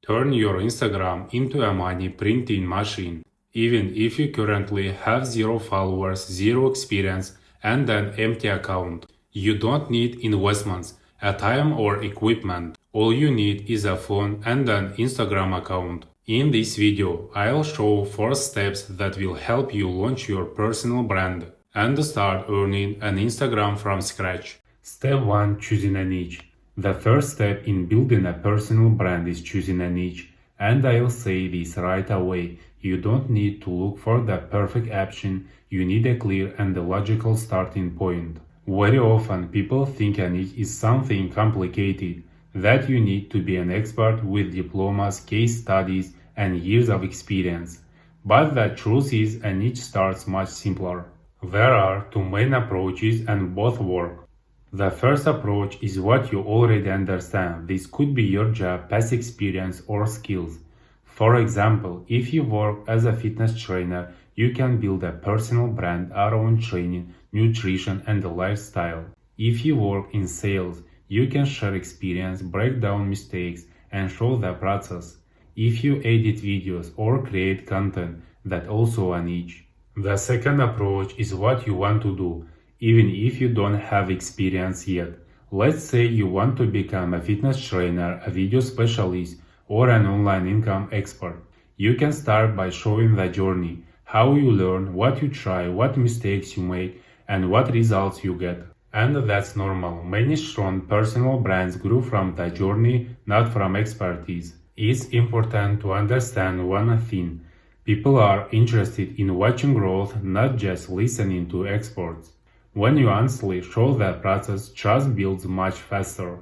Turn your Instagram into a money printing machine. Even if you currently have 0 followers, 0 experience, and an empty account, you don't need investments, a time or equipment. All you need is a phone and an Instagram account. In this video, I'll show 4 steps that will help you launch your personal brand and start earning an Instagram from scratch. Step 1. Choosing a niche. The first step in building a personal brand is choosing a niche. And I'll say this right away, you don't need to look for the perfect option, you need a clear and logical starting point. Very often people think a niche is something complicated, that you need to be an expert with diplomas, case studies, and years of experience. But the truth is a niche starts much simpler. There are 2 main approaches and both work. The first approach is what you already understand. This could be your job, past experience, or skills. For example, if you work as a fitness trainer, you can build a personal brand around training, nutrition, and lifestyle. If you work in sales, you can share experience, break down mistakes, and show the process. If you edit videos or create content, that's also a niche. The second approach is what you want to do, even if you don't have experience yet. Let's say you want to become a fitness trainer, a video specialist, or an online income expert. You can start by showing the journey, how you learn, what you try, what mistakes you make, and what results you get. And that's normal. Many strong personal brands grew from the journey, not from expertise. It's important to understand one thing. People are interested in watching growth, not just listening to experts. When you honestly show the process, trust builds much faster.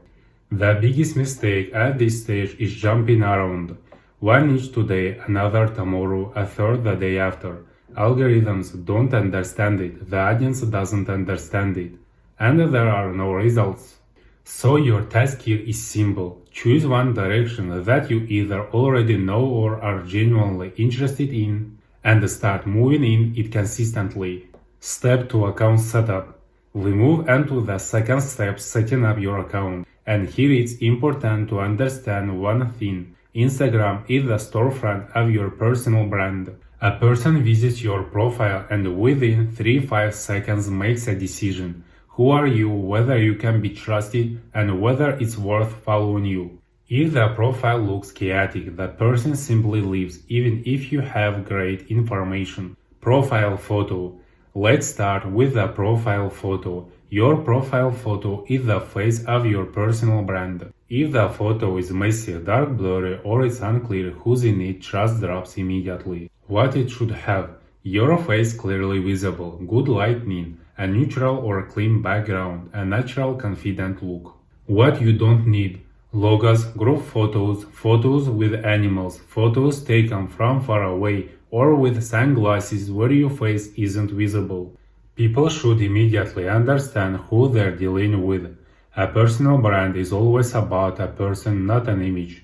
The biggest mistake at this stage is jumping around. One niche today, another tomorrow, a third the day after. Algorithms don't understand it, the audience doesn't understand it, and there are no results. So your task here is simple. Choose one direction that you either already know or are genuinely interested in, and start moving in it consistently. Step 2. Account setup. We move into the second step, setting up your account. And here it's important to understand one thing. Instagram is the storefront of your personal brand. A person visits your profile and within 3-5 seconds makes a decision. Who are you, whether you can be trusted, and whether it's worth following you. If the profile looks chaotic, the person simply leaves even if you have great information. Profile photo. Let's start with the profile photo. Your profile photo is the face of your personal brand. If the photo is messy, dark, blurry, or it's unclear who's in it, trust drops immediately. What it should have: your face clearly visible, good lighting, a neutral or clean background, a natural confident look. What you don't need: logos, group photos, photos with animals, photos taken from far away, or with sunglasses where your face isn't visible. People should immediately understand who they're dealing with. A personal brand is always about a person, not an image.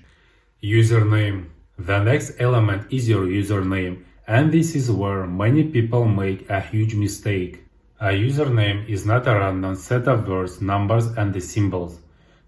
Username. The next element is your username, and this is where many people make a huge mistake. A username is not a random set of words, numbers, and symbols.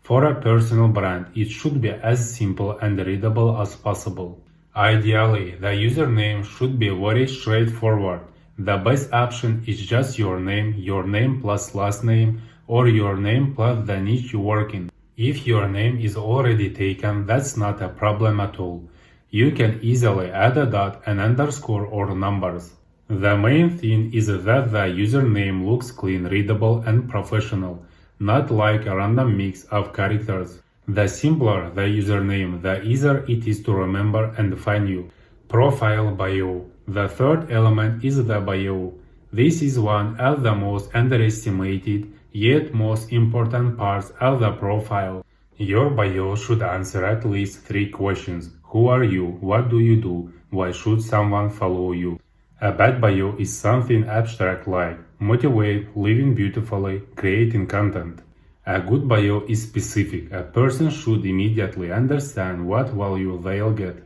For a personal brand, it should be as simple and readable as possible. Ideally, the username should be very straightforward. The best option is just your name plus last name, or your name plus the niche you work in. If your name is already taken, that's not a problem at all. You can easily add a dot, an underscore, or numbers. The main thing is that the username looks clean, readable, and professional, not like a random mix of characters. The simpler the username, the easier it is to remember and find you. Profile bio. The third element is the bio. This is one of the most underestimated yet most important parts of the profile. Your bio should answer at least 3 questions. Who are you? What do you do? Why should someone follow you? A bad bio is something abstract like motivate, living beautifully, creating content. A good bio is specific. A person should immediately understand what value they'll get.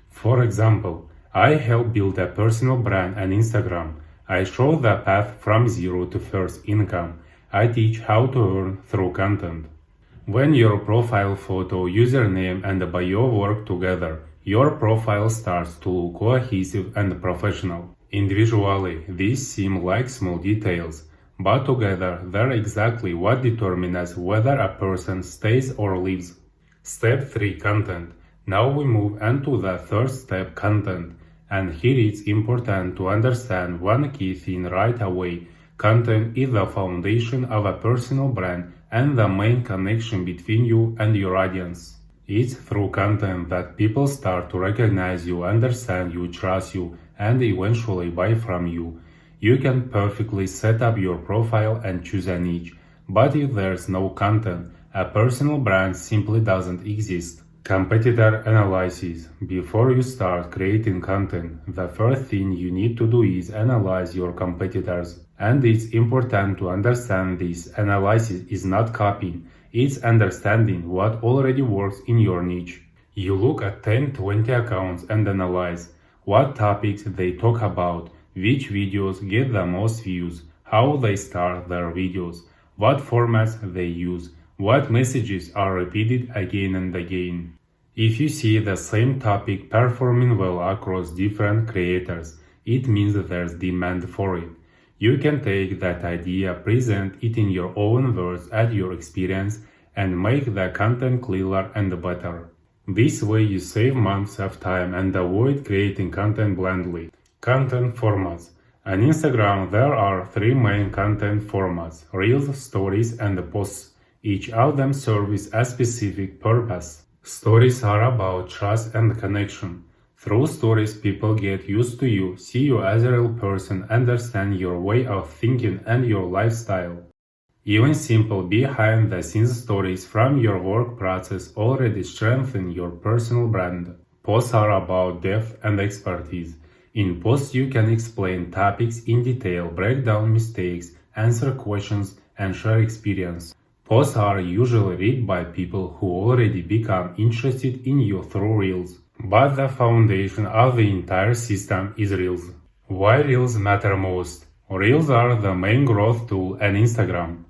For example, I help build a personal brand on Instagram. I show the path from zero to first income. I teach how to earn through content. When your profile photo, username, and bio work together, your profile starts to look cohesive and professional. Individually, these seem like small details, but together they're exactly what determines whether a person stays or leaves. Step 3 Content. Now we move into the third step, content. And here it's important to understand one key thing right away. Content is the foundation of a personal brand and the main connection between you and your audience. It's through content that people start to recognize you, understand you, trust you, and eventually buy from you. You can perfectly set up your profile and choose a niche, but if there's no content, a personal brand simply doesn't exist. Competitor analysis. Before you start creating content, the first thing you need to do is analyze your competitors. And it's important to understand this analysis is not copying, it's understanding what already works in your niche. You look at 10-20 accounts and analyze what topics they talk about, which videos get the most views, how they start their videos, what formats they use, what messages are repeated again and again. If you see the same topic performing well across different creators, it means there's demand for it. You can take that idea, present it in your own words, add your experience, and make the content clearer and better. This way you save months of time and avoid creating content blindly. Content formats. On Instagram, there are 3 main content formats: Reels, Stories, and Posts. Each of them serves a specific purpose. Stories are about trust and connection. Through stories, people get used to you, see you as a real person, understand your way of thinking and your lifestyle. Even simple behind-the-scenes stories from your work process already strengthen your personal brand. Posts are about depth and expertise. In posts, you can explain topics in detail, break down mistakes, answer questions, and share experience. Posts are usually read by people who already become interested in you through Reels. But the foundation of the entire system is Reels. Why Reels matter most? Reels are the main growth tool on Instagram.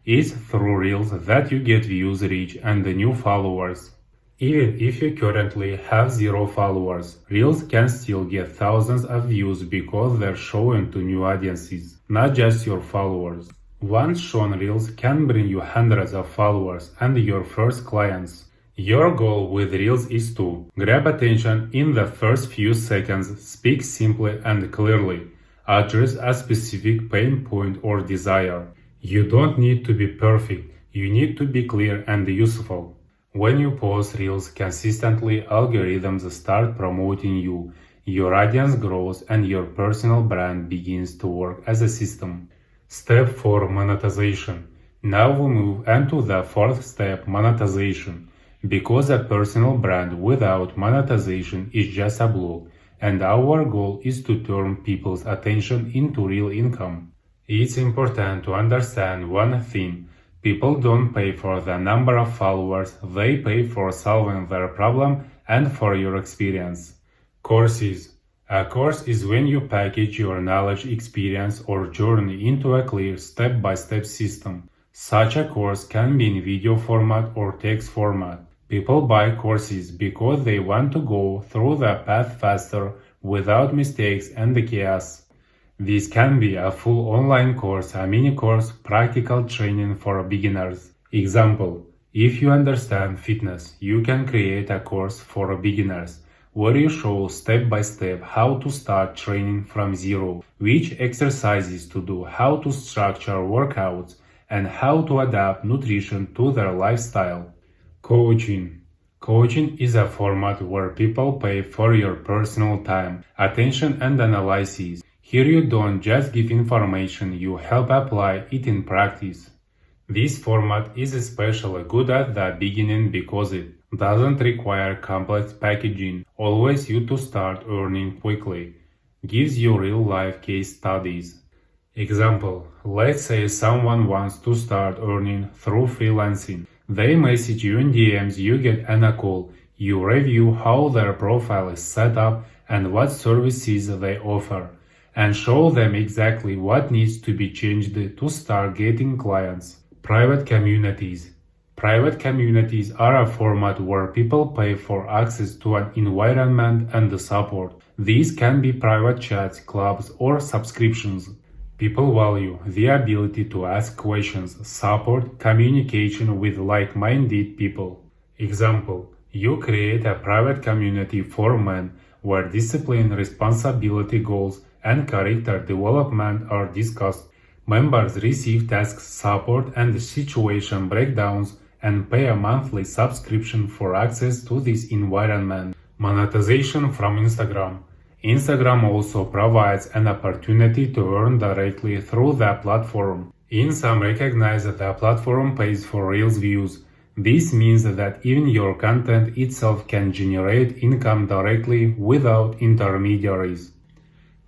It's through Reels that you get views, reach, and new followers. Even if you currently have 0 followers, Reels can still get thousands of views because they're shown to new audiences, not just your followers. Once shown, Reels can bring you hundreds of followers and your first clients. Your goal with Reels is to grab attention in the first few seconds, speak simply and clearly, address a specific pain point or desire. You don't need to be perfect, you need to be clear and useful. When you post Reels consistently, algorithms start promoting you, your audience grows, and your personal brand begins to work as a system. Step 4 Monetization. Now we move into the fourth step, monetization. Because a personal brand without monetization is just a blog, and our goal is to turn people's attention into real income. It's important to understand one thing. People don't pay for the number of followers, they pay for solving their problem and for your experience. Courses. A course is when you package your knowledge, experience, or journey into a clear step-by-step system. Such a course can be in video format or text format. People buy courses because they want to go through the path faster, without mistakes and the chaos. This can be a full online course, a mini course, practical training for beginners. Example: if you understand fitness, you can create a course for beginners where you show step by step how to start training from zero, which exercises to do, how to structure workouts, and how to adapt nutrition to their lifestyle. Coaching. Coaching is a format where people pay for your personal time, attention, and analysis. Here you don't just give information, you help apply it in practice. This format is especially good at the beginning because it doesn't require complex packaging, allows you to start earning quickly, gives you real-life case studies. Example: let's say someone wants to start earning through freelancing. They message you in DMs, you get on a call, you review how their profile is set up and what services they offer, and show them exactly what needs to be changed to start getting clients. Private communities. Private communities are a format where people pay for access to an environment and support. These can be private chats, clubs, or subscriptions. People value the ability to ask questions, support communication with like-minded people. Example, you create a private community for men where discipline, responsibility goals, and character development are discussed. Members receive tasks, support, and situation breakdowns and pay a monthly subscription for access to this environment. Monetization from Instagram. Instagram also provides an opportunity to earn directly through the platform. Some recognize that the platform pays for Reels views. This means that even your content itself can generate income directly without intermediaries.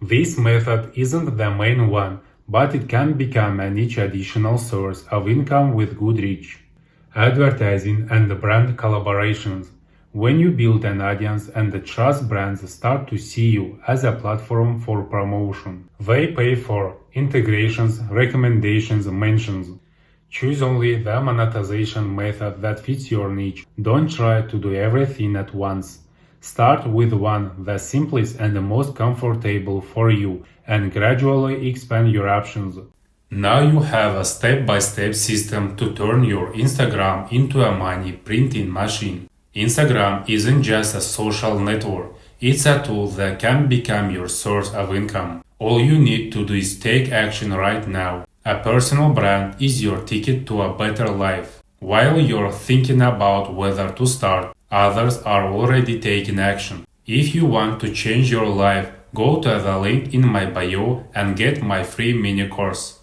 This method isn't the main one, but it can become a niche additional source of income with good reach. Advertising and brand collaborations. When you build an audience and trust brands start to see you as a platform for promotion, they pay for integrations, recommendations, mentions. Choose only the monetization method that fits your niche. Don't try to do everything at once. Start with one, the simplest and the most comfortable for you, and gradually expand your options. Now you have a step-by-step system to turn your Instagram into a money printing machine. Instagram isn't just a social network, it's a tool that can become your source of income. All you need to do is take action right now. A personal brand is your ticket to a better life. While you're thinking about whether to start, others are already taking action. If you want to change your life, go to the link in my bio and get my free mini course.